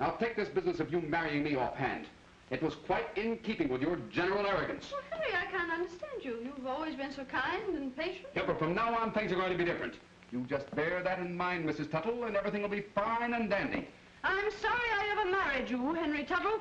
Now take this business of you marrying me offhand. It was quite in keeping with your general arrogance. Well, Henry, I can't understand you. You've always been so kind and patient. Yeah, but from now on, things are going to be different. You just bear that in mind, Mrs. Tuttle, and everything will be fine and dandy. I'm sorry I ever married you, Henry Tuttle.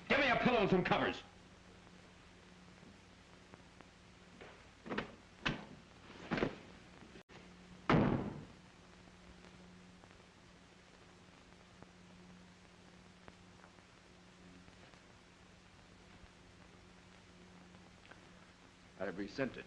Give me a pillow and some covers. I've resent it.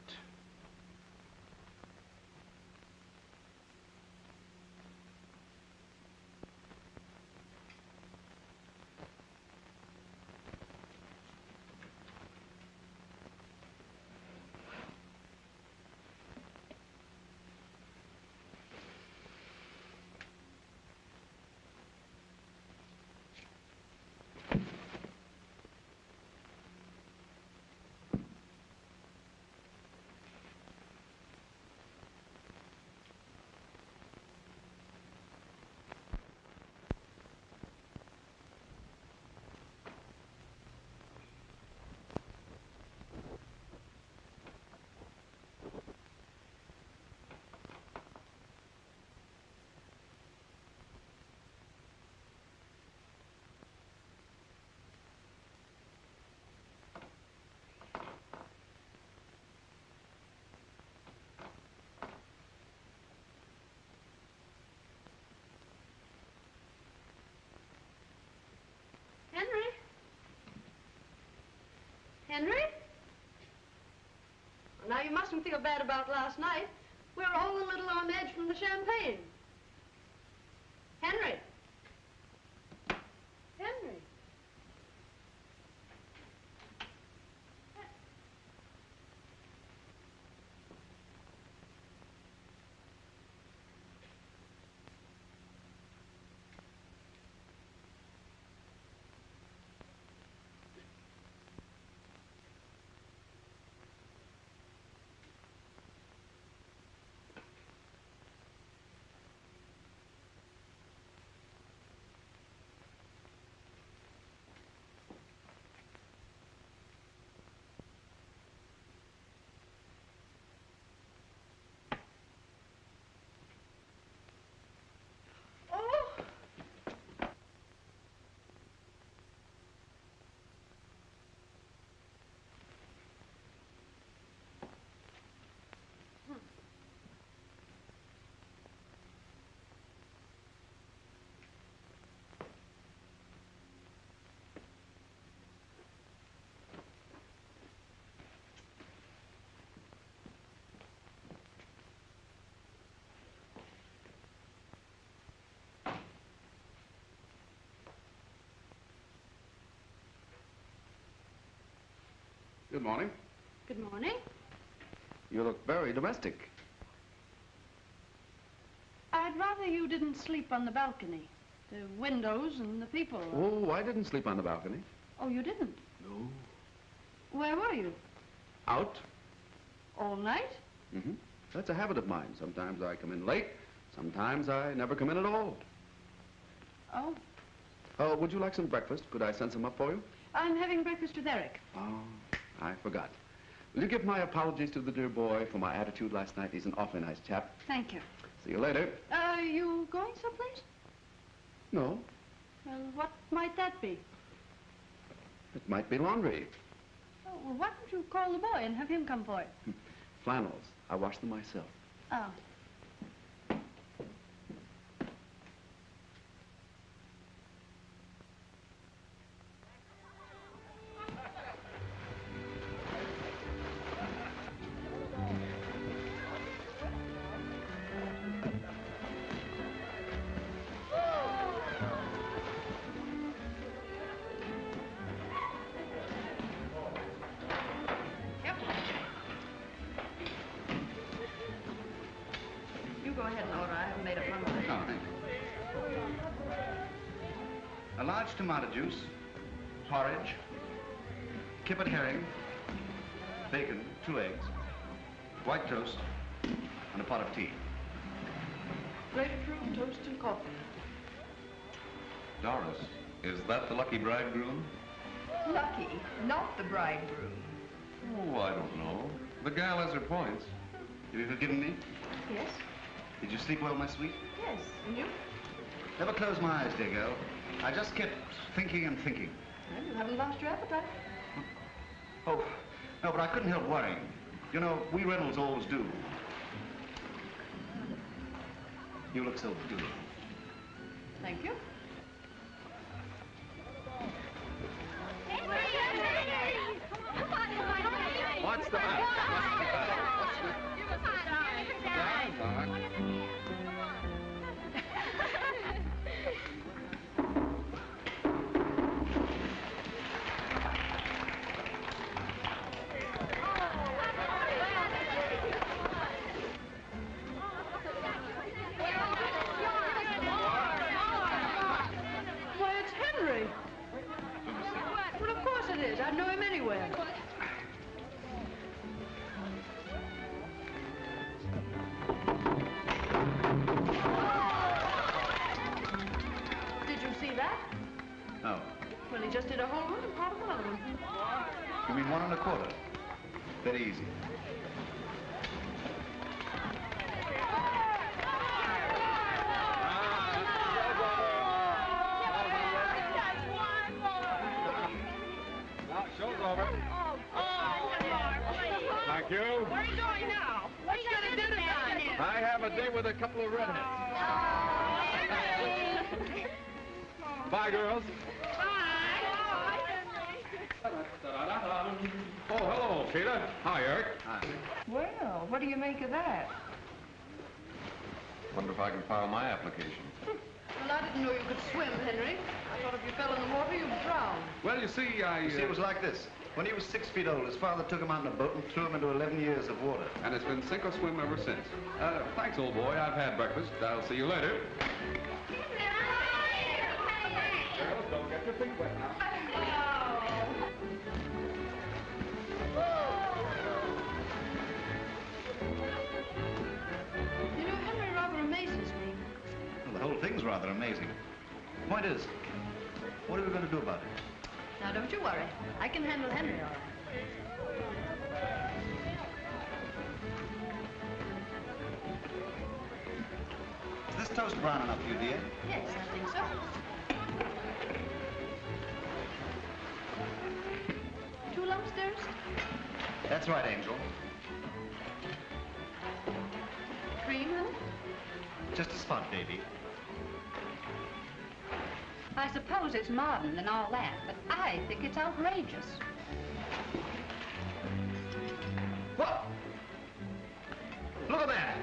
Henry? Well, now, you mustn't feel bad about last night. We're all a little on edge from the champagne. Henry? Henry? Good morning. Good morning. You look very domestic. I'd rather you didn't sleep on the balcony. The windows and the people. Oh, I didn't sleep on the balcony. Oh, you didn't? No. Where were you? Out. All night? Mm-hmm. That's a habit of mine. Sometimes I come in late. Sometimes I never come in at all. Oh. Would you like some breakfast? Could I send some up for you? I'm having breakfast with Eric. Oh, I forgot. Will you give my apologies to the dear boy for my attitude last night? He's an awfully nice chap. Thank you. See you later. Are you going someplace? No. Well, what might that be? It might be laundry. Oh, well, why don't you call the boy and have him come for it? Flannels. I wash them myself. Oh. Go ahead and order. I haven't made up my mind. Oh, thank you. A large tomato juice, porridge, kippered herring, bacon, 2 eggs, White toast and a pot of tea. Grapefruit, toast, and coffee. Doris, is that the lucky bridegroom? Lucky, not the bridegroom. Oh, I don't know. The gal has her points. Have you forgiven me? Yes? Did you sleep well, my sweet? Yes. And you? Never close my eyes, dear girl. I just kept thinking and thinking. Well, you haven't lost your appetite. Oh, no, but I couldn't help worrying. You know, we Reynolds always do. You look so good. Thank you. What's the matter? Why, it's Henry. Well, of course it is. I'd know him anywhere. Did you see that? No. Well, he just did a whole one and part of another one. You mean 1 1/4? Very easy. Show's over. Thank you. Where are you going now? What are you going to do tonight? I have a date with a couple of redheads. Bye, girls. Oh, hello, Peter. Hi, Eric. Hi. Well, what do you make of that? Wonder if I can file my application. Well, I didn't know you could swim, Henry. I thought if you fell in the water, you'd drown. Well, you see, You see, it was like this. When he was 6 feet old, his father took him out in a boat and threw him into 11 years of water. And it's been sink or swim ever since. Thanks, old boy. I've had breakfast. I'll see you later. Girls, don't get your feet wet now. You know, Henry rather amazes me. Well, the whole thing's rather amazing. Point is, what are we going to do about it? Now, don't you worry. I can handle Henry all right. Is this toast brown enough for you, dear? Yes, I think so. 2 lumps, dearest? That's right, Angel. Cream, honey? Just a spot, baby. I suppose it's modern and all that, but I think it's outrageous. What? Look at that!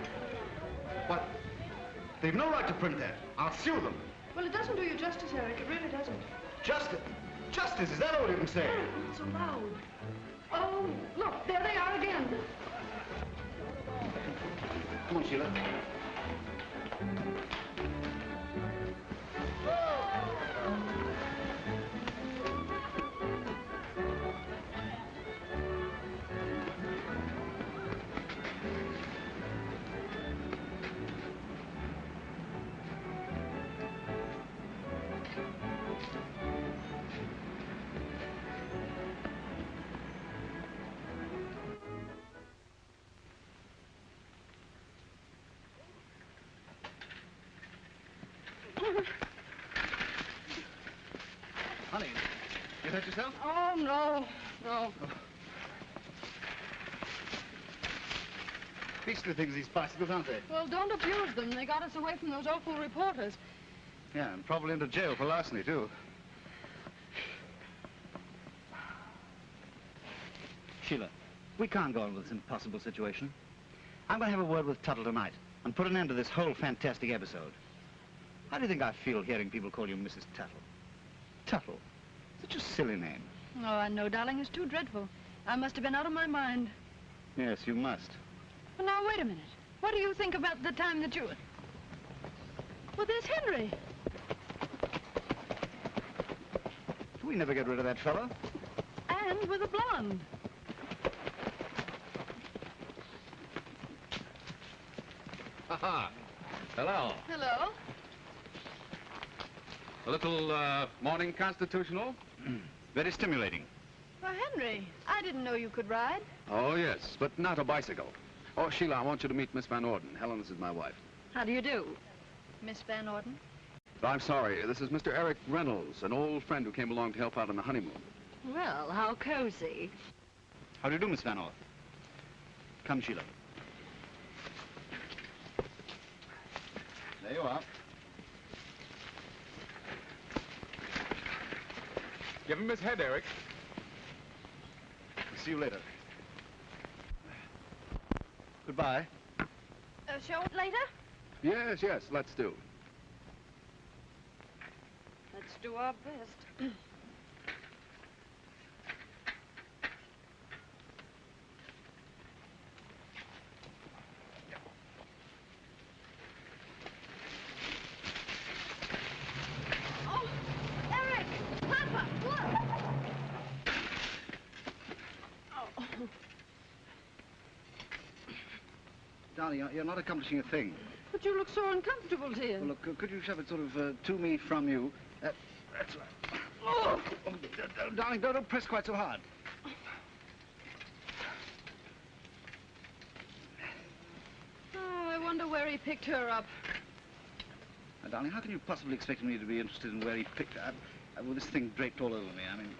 What? They've no right to print that. I'll sue them. Well, it doesn't do you justice, Eric. It really doesn't. Justice? Justice, is that all you can say? Not so loud. Oh, look, there they are again. Come on, Sheila. Honey, you hurt yourself? Oh, no, no. Beastly things, these bicycles, aren't they? Well, don't abuse them. They got us away from those awful reporters. Yeah, and probably into jail for larceny, too. Sheila, we can't go on with this impossible situation. I'm going to have a word with Tuttle tonight and put an end to this whole fantastic episode. How do you think I feel hearing people call you Mrs. Tuttle? Tuttle? Such a silly name. Oh, I know, darling. It's too dreadful. I must have been out of my mind. Yes, you must. Well, now, wait a minute. What do you think about the time that you... Well, there's Henry. We never get rid of that fellow. And with a blonde. Ha-ha. Hello. Hello. A little morning constitutional? Very stimulating. Well, Henry, I didn't know you could ride. Oh, yes, but not a bicycle. Oh, Sheila, I want you to meet Miss Van Orden. Helen, this is my wife. How do you do, Miss Van Orden? I'm sorry, this is Mr. Eric Reynolds, an old friend who came along to help out on the honeymoon. Well, how cozy. How do you do, Miss Van Orden? Come, Sheila. There you are. Give him his head, Eric. See you later. Goodbye. Show it later? Yes, yes, let's do. Let's do our best. Oh, Eric! Papa, look! Oh. Darling, you're not accomplishing a thing. But you look so uncomfortable, dear. Well, look, could you shove it sort of to me, from you? That's right. Oh, darling, don't press quite so hard. Oh, I wonder where he picked her up. Now, darling, how can you possibly expect me to be interested in where he picked her up? Well, this thing draped all over me. I mean...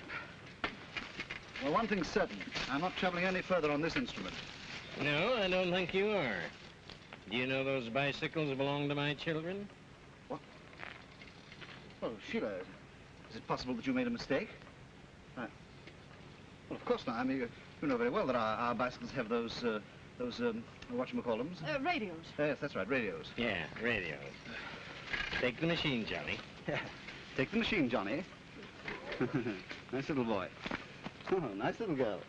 Well, one thing's certain. I'm not traveling any further on this instrument. No, I don't think you are. Do you know those bicycles belong to my children? What? Well, Sheila, is it possible that you made a mistake? Well, of course not. I mean, you know very well that our bicycles have those whatchamacallums? Radios. Yes, that's right, radios. Yeah, radios. Take the machine, Johnny. Take the machine, Johnny. Nice little boy. Oh, nice little girl.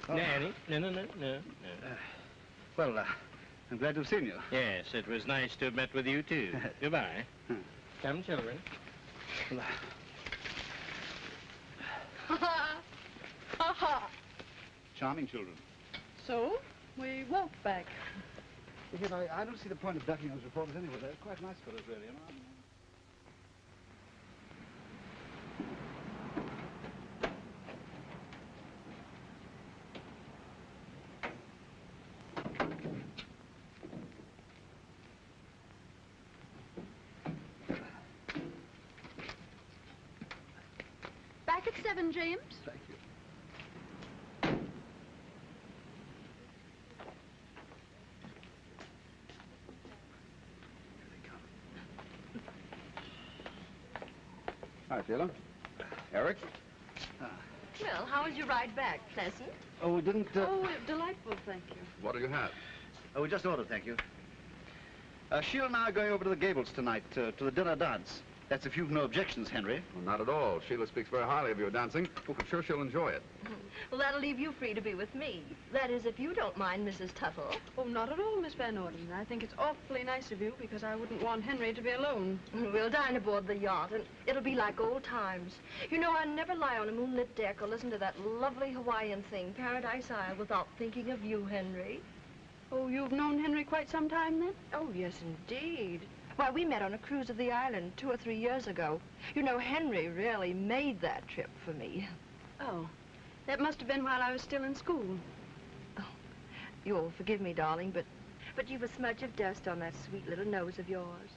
Oh. Daddy, no. Well, I'm glad to have seen you. Yes, it was nice to have met with you, too. Goodbye. Come, children. Charming children. So, we walked back. Yet I don't see the point of ducking those reporters anyway. They're quite nice fellows, really, you know? Back at 7, James. Thank you. Hi, Sheila. Eric? Well, how was your ride back? Pleasant? Oh, we didn't... Oh, delightful, thank you. What do you have? Oh, we just ordered, thank you. Sheila and I are going over to the Gables tonight, to the dinner dance. That's if you've no objections, Henry. Well, not at all. Sheila speaks very highly of your dancing. Oh, I'm sure she'll enjoy it. Well, that'll leave you free to be with me. That is, if you don't mind, Mrs. Tuttle. Oh, not at all, Miss Van Orden. I think it's awfully nice of you because I wouldn't want Henry to be alone. We'll dine aboard the yacht, and it'll be like old times. You know, I never lie on a moonlit deck or listen to that lovely Hawaiian thing, Paradise Isle, without thinking of you, Henry. Oh, you've known Henry quite some time, then? Oh, yes, indeed. Why, we met on a cruise of the island 2 or 3 years ago. You know, Henry really made that trip for me. Oh, that must have been while I was still in school. Oh, you'll forgive me, darling, but you've a smudge of dust on that sweet little nose of yours.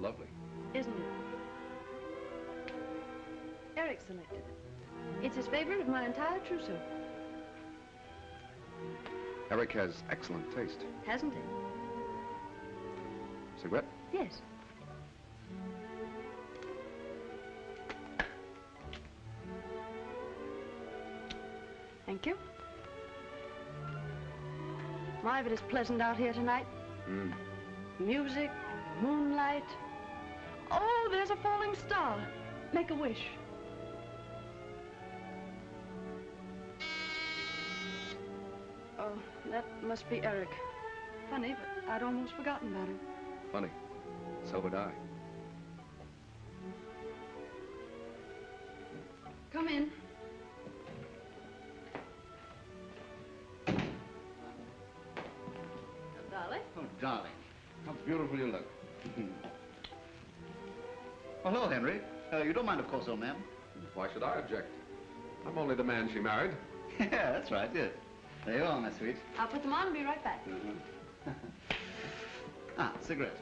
Lovely. Isn't it? Eric selected it. It's his favorite of my entire trousseau. Eric has excellent taste. Hasn't he? Cigarette? Yes. Thank you. My, but it's pleasant out here tonight. Mm. Music, moonlight. Oh, there's a falling star. Make a wish. Oh, that must be Eric. Funny, but I'd almost forgotten about him. Funny. So would I. Come in. Darling? Oh, darling. How beautiful you look. Oh, hello, Henry. You don't mind, of course, old man. Why should I object? I'm only the man she married. Yeah, that's right, yes. There you are, my sweet. I'll put them on and be right back. Ah, cigarette.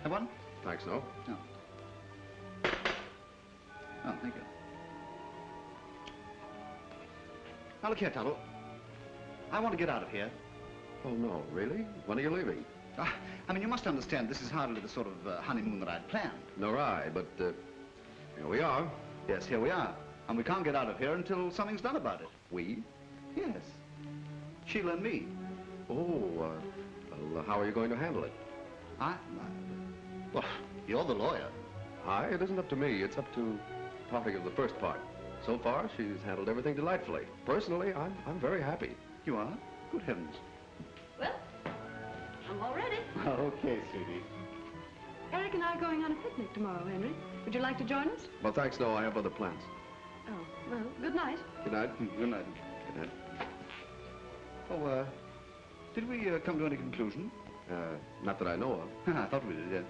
Have one? Thanks, no. No. Oh, thank you. Now, look here, Tuttle. I want to get out of here. Oh, no, really? When are you leaving? I mean, you must understand, this is hardly the sort of honeymoon that I'd planned. Nor I, but here we are. Yes, here we are. And we can't get out of here until something's done about it. We? Yes. Sheila and me. Oh, well, how are you going to handle it? Well, you're the lawyer. It isn't up to me. It's up to party of the first part. So far, she's handled everything delightfully. Personally, I'm very happy. You are? Good heavens. Well, I'm all ready. Okay, sweetie. Eric and I are going on a picnic tomorrow, Henry. Would you like to join us? Well, thanks, no. I have other plans. Oh, well, good night. Good night. Good night. Good night. Oh, did we come to any conclusion? Not that I know of. I thought we did, yeah.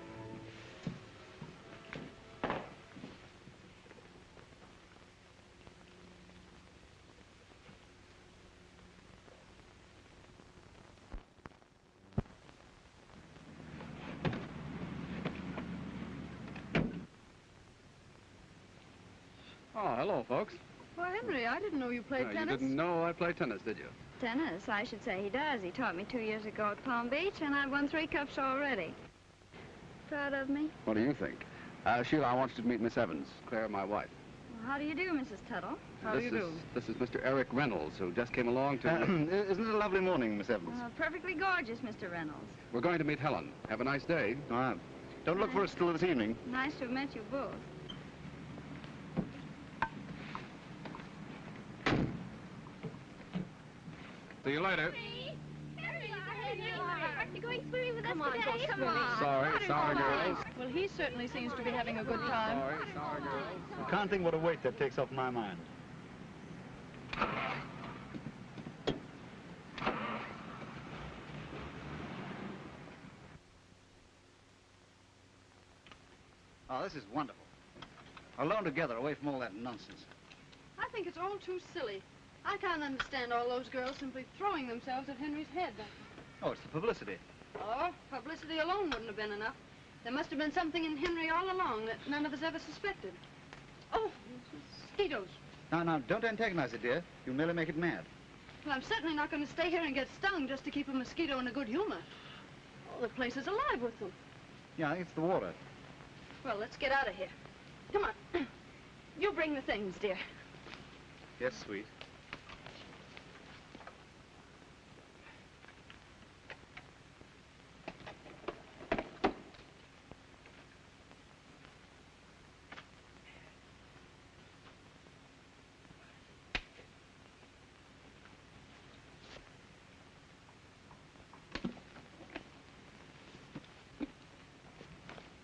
Oh, hello, folks. Well, Henry, I didn't know you played You tennis. didn't know I play tennis, did you? Tennis, I should say he does. He taught me 2 years ago at Palm Beach, and I've won 3 cups already. Proud of me? What do you think? Sheila, I want you to meet Miss Evans, Claire, my wife. Well, how do you do, Mrs. Tuttle? This is Mr. Eric Reynolds, who just came along to... Isn't it a lovely morning, Miss Evans? Perfectly gorgeous, Mr. Reynolds. We're going to meet Helen. Have a nice day. Don't look for us till this evening. Nice to have met you both. See you later. Aren't you going swimming with us today? Come on. Sorry, girls. Well, he certainly seems to be having a good time. Sorry, girls. You can't think what a weight that takes off my mind. Oh, this is wonderful. Alone together, away from all that nonsense. I think it's all too silly. I can't understand all those girls simply throwing themselves at Henry's head. Oh, it's the publicity. Oh, publicity alone wouldn't have been enough. There must have been something in Henry all along that none of us ever suspected. Oh, mosquitoes. Now, don't antagonize it, dear. You'll merely make it mad. Well, I'm certainly not going to stay here and get stung just to keep a mosquito in a good humor. Oh, the place is alive with them. Yeah, I think it's the water. Well, let's get out of here. Come on. You bring the things, dear. Yes, sweet.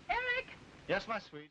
Eric! Yes, my sweet.